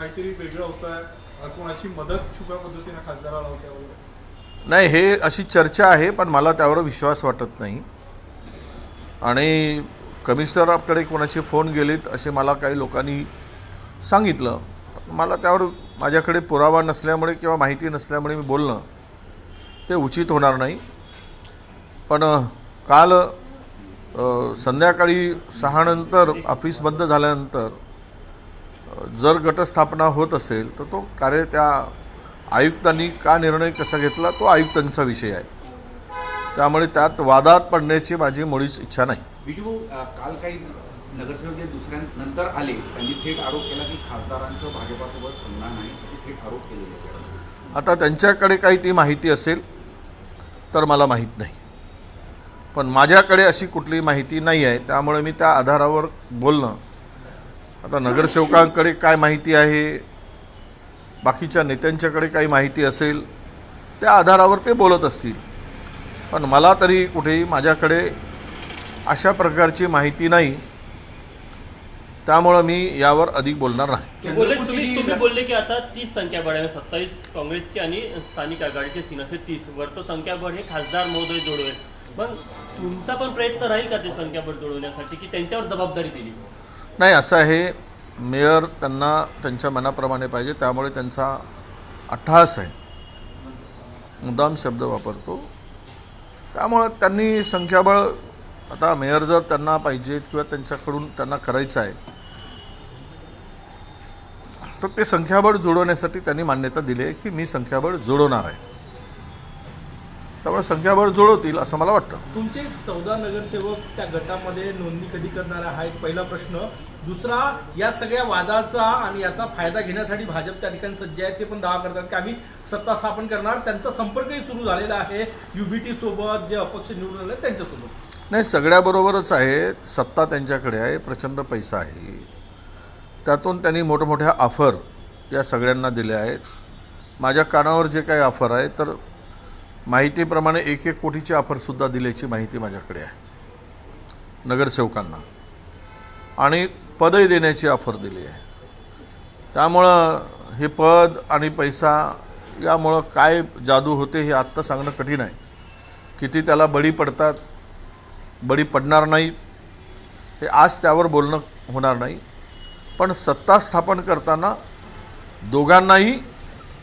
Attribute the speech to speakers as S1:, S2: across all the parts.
S1: काहीतरी वेगळं होतंय, कोणाची मदत छुप्या पद्धतीने खासदाराला होत्या वगैरे?
S2: नाही, हे अशी चर्चा आहे, पण मला त्यावर विश्वास वाटत नाही. आणि कमिशनरकडे कोणाचे फोन गेलेत असे मला काही लोकांनी सांगितलं. मला त्यावर माझ्याकडे पुरावा नसल्यामुळे किंवा माहिती नसल्यामुळे मी बोलणं ते उचित होणार नाही. पण काल संध्याकाळी 6 नंतर ऑफिस बंद झाल्यानंतर जर गटस्थापना होत असेल तर तो त्या आयुक्तांनी का निर्णय कसा घेतला तो आयुक्तांचा विषय आहे. त्यामुळे त्यात वादात पडण्याची माझी मुळीच इच्छा नाही.
S3: विजू काल काही नगरसेवक जे दुसऱ्यानंतर आले त्यांनी थेट आरोप केला की खासदारांचं भाजपासोबत संधान आहे, असे थेट आरोप केलेले.
S2: आता त्यांच्याकडे काही ती माहिती असेल तर मला माहीत नाही, पण माझ्याकडे अशी कुठली माहिती नाही आहे. त्यामुळे मी त्या आधारावर बोलणं, आता नगरसेवकांकडे काय माहिती आहे, बाकीच्या नेत्यांच्याकडे काही माहिती असेल त्या आधारावर ते बोलत असतील. पण मला तरी कुठेही माझ्याकडे अशा प्रकारची माहिती नाही, त्यामुळं मी यावर अधिक बोलणार नाही.
S4: तुम्ही बोलले की आता 30 संख्याबळ आहे, 27 काँग्रेसची आणि स्थानिक आघाडीचे 3 असे 30 वरचं संख्याबळ हे खासदार महोदय जोडवेल. पण तुमचा पण प्रयत्न राहील का ते संख्याबळ जोडवण्यासाठी, की त्यांच्यावर जबाबदारी दिली?
S2: नाही, असं आहे, मेयर त्यांना त्यांच्या मनाप्रमाणे पाहिजे, त्यामुळे त्यांचा अट्टहास आहे, मुद्दाम शब्द वापरतो. त्यामुळं त्यांनी संख्याबळ, आता मेयर जर त्यांना पाहिजेत किंवा त्यांच्याकडून त्यांना करायचं आहे तर ते संख्याबळ जोडवण्यासाठी त्यांनी मान्यता दिली आहे की मी संख्याबळ जोडवणार आहे. त्यामुळे संख्याबळ जोडवतील असं मला वाटतं.
S1: तुमचे 14 नगरसेवक त्या गटामध्ये नोंदणी कधी करणार आहे, हा एक पहिला प्रश्न. दुसरा, या सगळ्या वादाचा आणि याचा फायदा घेण्यासाठी भाजप त्या ठिकाणी सज्ज आहे. ते पण दावा करतात की आम्ही सत्ता स्थापन करणार. त्यांचा संपर्कही सुरू झालेला आहे युबीटी सोबत, जे अपक्ष निवडून आले त्यांच्यासोबत.
S2: नाही, सगळ्याबरोबरच आहे. सत्ता त्यांच्याकडे आहे, प्रचंड पैसा आहे. त्यातून त्यांनी मोठमोठ्या ऑफर या सगळ्यांना दिल्या आहेत. माझ्या कानावर जे काही ऑफर आहे तर माहितीप्रमाणे 1-1 कोटीची ऑफरसुद्धा दिल्याची माहिती माझ्याकडे आहे नगरसेवकांना, आणि पदही देण्याची ऑफर दिली आहे. त्यामुळं हे पद आणि पैसा यामुळं काय जादू होते हे आत्ता सांगणं कठीण आहे. किती त्याला बळी पडतात, बळी पडणार नाहीत, हे आज त्यावर बोलणं होणार नाही. पण सत्ता स्थापन करताना दोघांनाही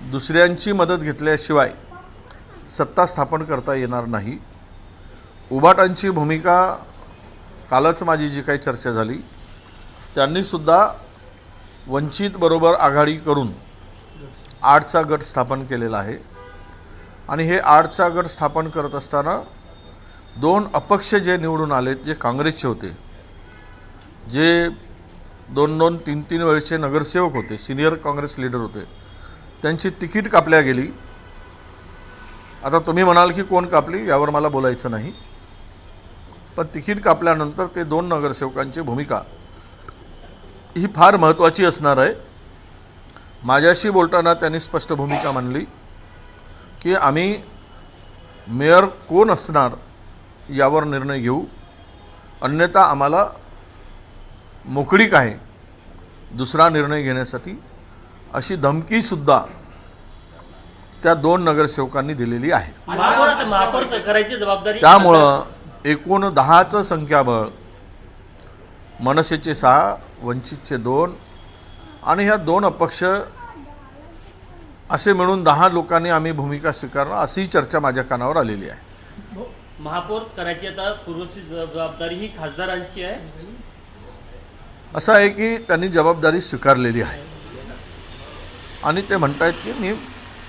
S2: दुसऱ्यांची मदत घेतल्याशिवाय सत्ता स्थापन करता येणार नाही. उभाटांची भूमिका, कालच माझी जी काही चर्चा झाली, त्यांनीसुद्धा वंचित बरोबर आघाडी करून 8चा गट स्थापन केलेला आहे. आणि हे 8चा गट स्थापन करत असताना 2 अपक्ष जे निवडून आलेत, जे काँग्रेसचे होते, जे 2-2, 3-3 वेळचे नगरसेवक होते, सिनियर काँग्रेस लीडर होते, त्यांची तिकीट कापल्या गेली. आता तुम्ही म्हणाल की कोण कापली, यावर मला बोलायचं नाही, पण तिकीट कापल्यानंतर ते 2 नगरसेवकांची भूमिका ही फार महत्त्वाची असणार आहे. माझ्याशी बोलताना त्यांनी स्पष्ट भूमिका मांडली की आम्ही मेयर कोण असणार यावर निर्णय घेऊ, अन्यथा आम्हाला मोकळीक आहे दुसरा निर्णय घेण्यासाठी, अशी धमकीसुद्धा त्या 2 नगरसेवकांनी दिलेली आहे.
S4: करायची जबाबदारी.
S2: त्यामुळं एकूण 10चं संख्याबळ, मनसेचे 6, वंचितचे 2 आणि ह्या 2 अपक्ष असे मिळून 10 लोकांनी आम्ही भूमिका स्वीकारणार, अशी चर्चा माझ्या कानावर आलेली आहे.
S4: महापौर करायची आता पूर्वस्वी जबाबदारी ही खासदारांची आहे.
S2: असं आहे की त्यांनी जबाबदारी स्वीकारलेली आहे आणि ते म्हणतायत की मी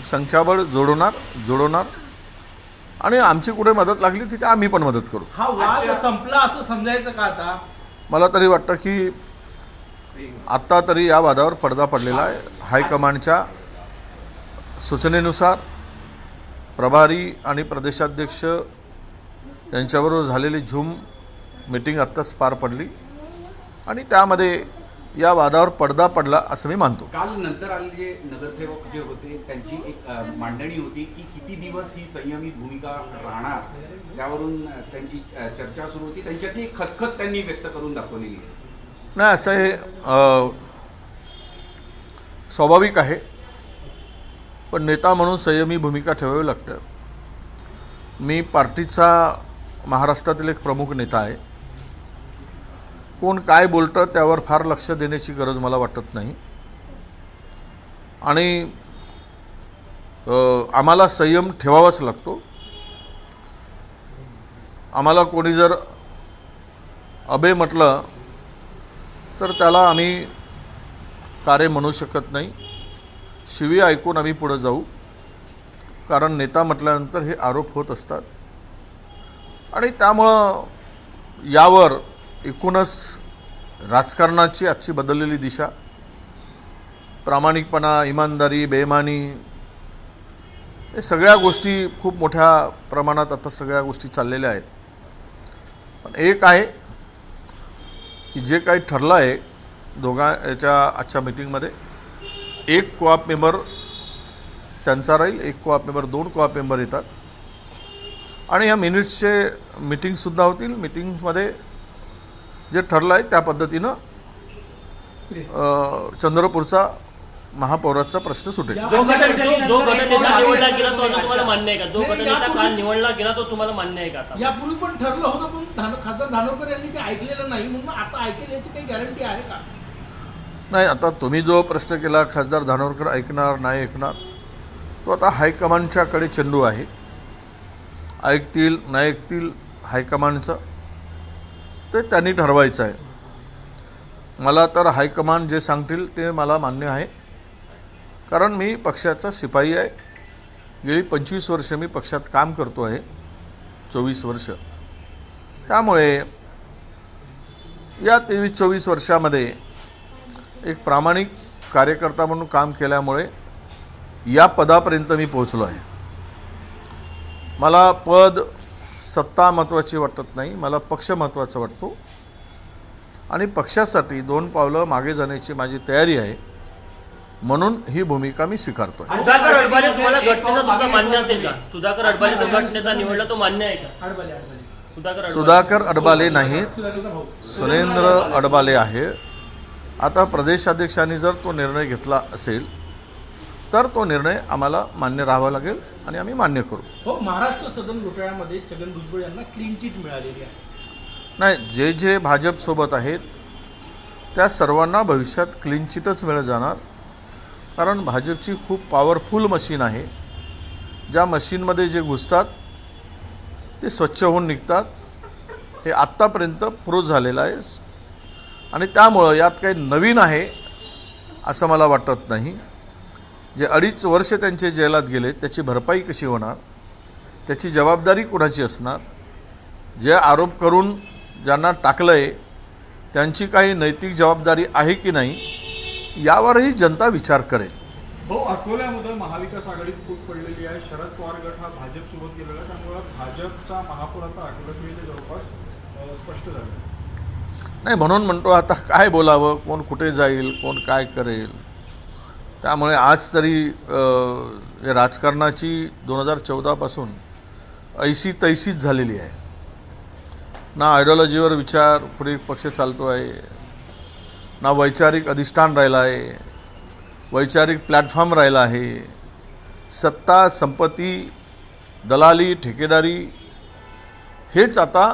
S2: संख्याबळ जोडवणार आणि आमची कुठे मदत लागली तिथे आम्ही पण मदत करू.
S1: हा वाद संपला असं समजायचं का आता?
S2: मला तरी वाटतं की आत्ता तरी या वादावर पडदा पडलेला आहे. हायकमांडच्या सूचनेनुसार प्रभारी आणि प्रदेशाध्यक्ष यांच्याबरोबर झालेली झूम मीटिंग आत्ताच पार पडली आणि त्यामध्ये या वादावर पडदा पडला असं मी मानतो.
S3: काल नंतर आलेले जे नगरसेवक जे होते त्यांची एक मांडणी होती की किती दिवस ही संयमित भूमिका राहणार, त्यावरून त्यांची चर्चा सुरू होती. त्यांच्यातली खतखत त्यांनी व्यक्त करून दाखवलेली आहे.
S2: नाही, असं आहे, स्वाभाविक आहे, पण नेता म्हणून संयमी भूमिका ठेवावी लागते. मी पार्टीचा महाराष्ट्रातील एक प्रमुख नेता आहे. कोण काय बोलतं त्यावर फार लक्ष देण्याची गरज मला वाटत नाही. आणि आम्हाला संयम ठेवावाच लागतो. आम्हाला कोणी जर अबे म्हटलं तर त्याला आम्ही कार्य म्हणू शकत नाही. शिवी ऐकून आम्ही पुढे जाऊ, कारण नेता म्हटल्यानंतर हे आरोप होत असतात. आणि त्यामुळं यावर एकूणच राजकारणाची आजची बदललेली दिशा, प्रामाणिकपणा, इमानदारी, बेईमानी, हे सगळ्या गोष्टी खूप मोठ्या प्रमाणात आता सगळ्या गोष्टी चाललेल्या आहेत. पण एक आहे की जे काही ठरलं आहे याच्या आजच्या मीटिंगमध्ये, एक कोऑप मेंबर त्यांचा राहील, एक कोऑप मेंबर, 2 कोऑप मेंबर येतात. आणि ह्या मिनिट्सचे मीटिंगसुद्धा होतील. मीटिंगमध्ये जे ठरलं आहे त्या पद्धतीनं चंद्रपूरचा महापौराचा प्रश्न सुटेल.
S4: जो गटनेता निवडला गेला तो आता तुम्हाला मान्य आहे का? जो गटनेता काल निवडला गेला तो तुम्हाला मान्य आहे का? आता
S1: यापूर्वी पण ठरलं होतं, पण खासदार धानोरकर यांनी ते ऐकलेलं नाही, म्हणून आता ऐकेल याची काही गॅरंटी आहे का?
S2: नाही, आता तुम्ही जो प्रश्न केला खासदार धानोरकर ऐकणार नाही ऐकणार, तो आता हायकमांडच्याकडे चेंडू आहे. ऐकतील नाही ऐकतील हायकमांडचं ते त्यांनी ठरवायचं आहे. मला तर हायकमांड जे सांगतील ते मला मान्य आहे, कारण मी पक्षाचा शिपाई आहे. गेली 25 वर्ष मी पक्षात काम करतो आहे, 24 वर्ष. त्यामुळे या 23-24 वर्षामध्ये एक प्रामाणिक कार्यकर्ता म्हणून काम केल्यामुळे या पदापर्यंत मी पोहोचलो आहे. मला पद, सत्ता महत्त्वाची वाटत नाही, मला पक्ष महत्त्वाचा वाटतो. आणि पक्षासाठी 2 पावलं मागे जाण्याची माझी तयारी आहे, म्हणून ही भूमिका मी स्वीकारतो.
S4: सुधाकर अडबाले तुम्हाला गटनेता तुमचा मान्य असेल का? सुधाकर अडबाले जो गटनेता निवडला तो मान्य आहे का?
S2: सुधाकर अडबाले नाही, सुरेंद्र अडबाले आहे. आता प्रदेशाध्यक्षांनी जर तो निर्णय घेतला असेल तर तो निर्णय आम्हाला मान्य राहावा लागेल आणि आम्ही मान्य करू.
S1: हो, महाराष्ट्र सदन घोटाळ्यामध्ये छगन भुजबळ यांना क्लीन चिट मिळालेली आहे.
S2: नाही, जे जे भाजपसोबत आहेत त्या सर्वांना भविष्यात क्लीन चिटच मिळत जाणार, कारण भाजपची खूप पॉवरफुल मशीन आहे. ज्या मशीनमध्ये जे घुसतात ते स्वच्छ होऊन निघतात. हे आत्तापर्यंत प्रूव्ह झालेलं आहे. आणि त्यामुळं यात काही नवीन आहे असं मला वाटत नाही. जे 2.5 वर्ष त्यांचे जेलात गेले त्याची भरपाई कशी होणार, त्याची जबाबदारी कुणाची असणार, जे आरोप करून ज्यांना टाकलं आहे त्यांची काही नैतिक जबाबदारी आहे की नाही यावरही जनता विचार करेल.
S5: हो, अकोल्यामध्ये महाविकास आघाडीत फूट पडलेली आहे. शरद पवार गट हा भाजपसोबत गेलेला आहे, त्यामुळे भाजपचा महापौर आता अकोल्यात मिळते जवळपास स्पष्ट झालं
S2: नाही. म्हणून म्हणतो आता काय बोलावं, कोण कुठे जाईल, कोण काय करेल. त्यामुळे आज तरी राजकारणाची 2014 पासून ऐशी तैशीच झालेली आहे. ना आयडिओलॉजीवर विचार पुढे पक्ष चालतो आहे, ना वैचारिक अधिष्ठान राहिलं आहे, वैचारिक प्लॅटफॉर्म राहिला आहे. सत्ता, संपत्ती, दलाली, ठेकेदारी हेच आता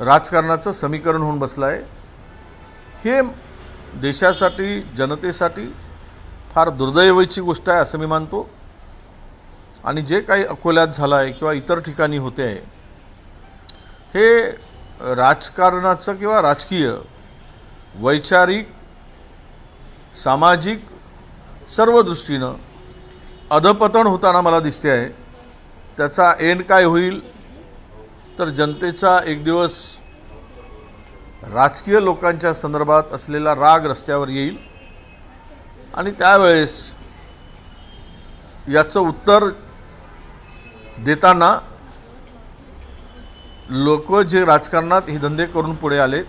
S2: राजकारणाचं समीकरण होऊन बसलं आहे. हे देशासाठी, जनतेसाठी फार दुर्दैवाची गोष्ट आहे असं मी मानतो. आणि जे काही अकोल्यात झालं आहे किंवा इतर ठिकाणी होते आहे, हे राजकारणाचं किंवा राजकीय, वैचारिक, सामाजिक सर्व दृष्टीनं अधपतन होताना मला दिसते आहे. त्याचा एंड काय होईल तर जनतेचा एक दिवस राजकीय लोकांच्या संदर्भात असलेला राग रस्त्यावर येईल आणि त्यावेळेस याचं उत्तर देताना लोक जे राजकारणात हे धंदे करून पुढे आले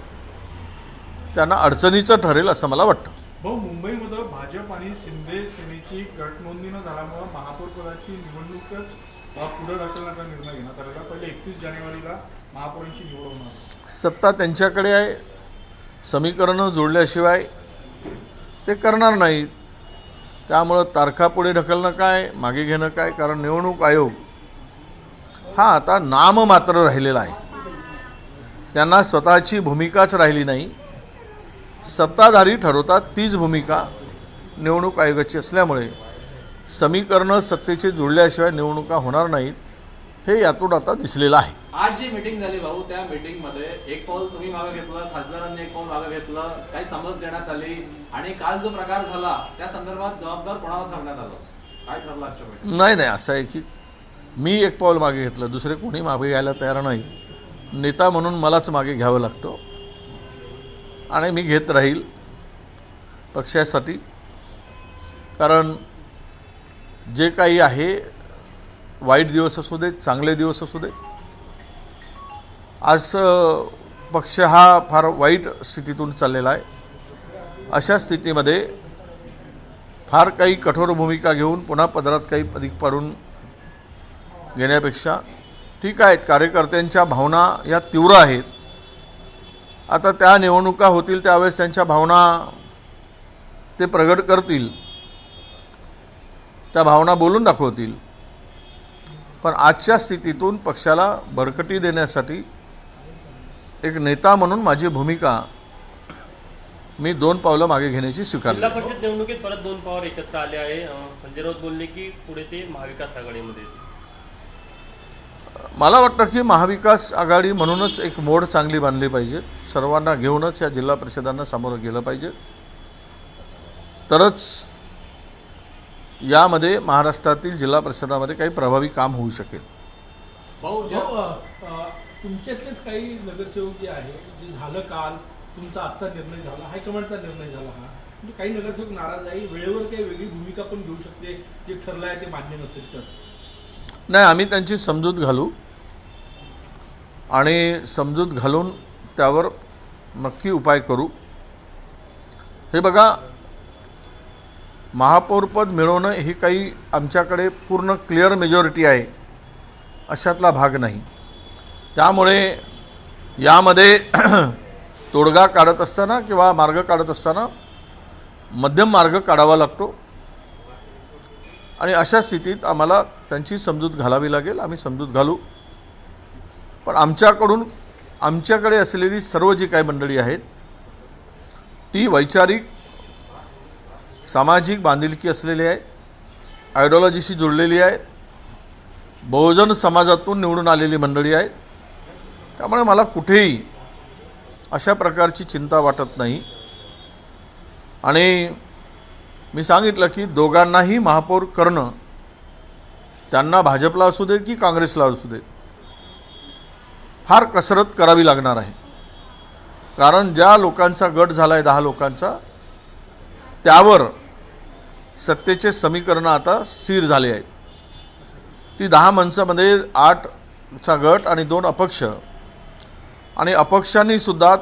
S2: त्यांना अडचणीचं ठरेल असं मला वाटतं.
S5: भाऊ, मुंबईमध्ये भाजप आणि शिंदे सेनेची गटनोंदणी न झाल्यामुळे महापौर पदाची निवडणूकच पुढे ढकलण्याचा निर्णय घेण्यात आलेला. पहिले 31 जानेवारीला महापौरांची निवड होणार.
S2: सत्ता त्यांच्याकडे आहे. समीकरणं जोडल्याशिवाय ते करणार नाहीत. त्यामुळं तारखा पुढे ढकलणं काय, मागे घेणं काय, कारण निवडणूक आयोग हा आता नाम मात्र राहिलेला आहे. त्यांना स्वतःची भूमिकाच राहिली नाही. सत्ताधारी ठरवतात तीच भूमिका निवडणूक आयोगाची असल्यामुळे समीकरणं सत्तेचे जुळल्याशिवाय निवडणुका होणार नाहीत, हे यातून आता दिसलेलं आहे.
S6: आज जी मीटिंग झाली भाऊ, त्या मीटिंग मध्ये एक पाऊल तुम्ही मागे घेतलं, खासदारांनी एक पाऊल मागे घेतलं, काही समज देण्यात आली आणि काल जो प्रकार झाला त्या संदर्भात जबाबदार कोणाला ठरवण्यात आलं, काय ठरलं आजच्या बैठकीत?
S2: नाही असं आहे की मी एक पाऊल मागे घेतलं, दुसरे कोणी मागे घ्यायला तयार नाही. नेता म्हणून मलाच मागे घ्यावं लागतो आणि मी घेत राहील पक्षासाठी. कारण जे काही आहे, वाईट दिवस असू देत, चांगले दिवस असू देत, आज पक्ष हा फार वाईट स्थितीतून चाललेला आहे. अशा स्थितीमध्ये फार काही कठोर भूमिका घेऊन पुन्हा पदरात काही अधिक पाडून घेण्यापेक्षा ठीक आहेत, कार्यकर्त्यांच्या भावना या तीव्र आहेत. आता त्या निवडणुका होतील त्यावेळेस त्यांच्या भावना ते प्रगट करतील, त्या भावना बोलून दाखवतील. पण आजच्या स्थितीतून पक्षाला बळकटी देण्यासाठी एक नेता म्हणून माझी भूमिका मी 2 पावलं मागे घेण्याची स्वीकारली.
S4: जिल्हा परिषद निवडणुकीत परत 2 पॉवर एकत्र आले आहे. संजय राऊत बोलले की पुढे ते महाविकास आघाडीमध्ये.
S2: मला वाटतं की महाविकास आघाडी म्हणूनच एक मोड चांगली बांधली पाहिजे. सर्वांना घेऊनच या जिल्हा परिषदांना सामोरं गेलं पाहिजे, तरच यामध्ये महाराष्ट्रातील जिल्हा परिषदामध्ये काही प्रभावी काम होऊ शकेल.
S6: भाऊ
S1: तुमच्यातलेच काही नगरसेवक जे आहे, जे झालं काल, तुमचा आजचा निर्णय झाला, हायकमांडचा निर्णय झाला, हा म्हणजे काही नगरसेवक नाराज आहे, वेळेवर काही वेगळी भूमिका पण घेऊ शकते, जे ठरलं आहे ते मान्य नसेल तर.
S2: नाही, आम्ही त्यांची समजूत घालू आणि समजूत घालून त्यावर नक्की उपाय करू. हे बघा, महापौरपद मिळवणं ही काही आमच्याकडे पूर्ण क्लिअर मेजॉरिटी आहे अशातला भाग नाही. त्यामुळे यामध्ये तोडगा काढत असताना किंवा मार्ग काढत असताना मध्यम मार्ग काढावा लागतो आणि अशा स्थितीत आम्हाला त्यांची समजूत घालावी लागेल. आम्ही समजूत घालू. पण आमच्याकडे असलेली सर्व जी काही मंडळी आहेत ती वैचारिक सामाजिक बांधिलकी असलेली आहे, आयडिओलॉजीशी जुळलेली आहे, बहुजन समाजातून निवडून आलेली मंडळी आहेत. त्यामुळे मला कुठेही अशा प्रकारची चिंता वाटत नाही. आणि मी सांगितलं की दोघांनाही महापौर करणं, त्यांना भाजपला असू दे की काँग्रेसला असू दे, फार कसरत करावी लागणार आहे. कारण ज्या लोकांचा गट झाला आहे 10 लोकांचा, त्यावर सत्तेचे समीकरणं आता स्थिर झाले आहेत. ती 10 माणसामध्ये 8चा गट आणि 2 अपक्ष, आणि अपक्षांनी सुद्धा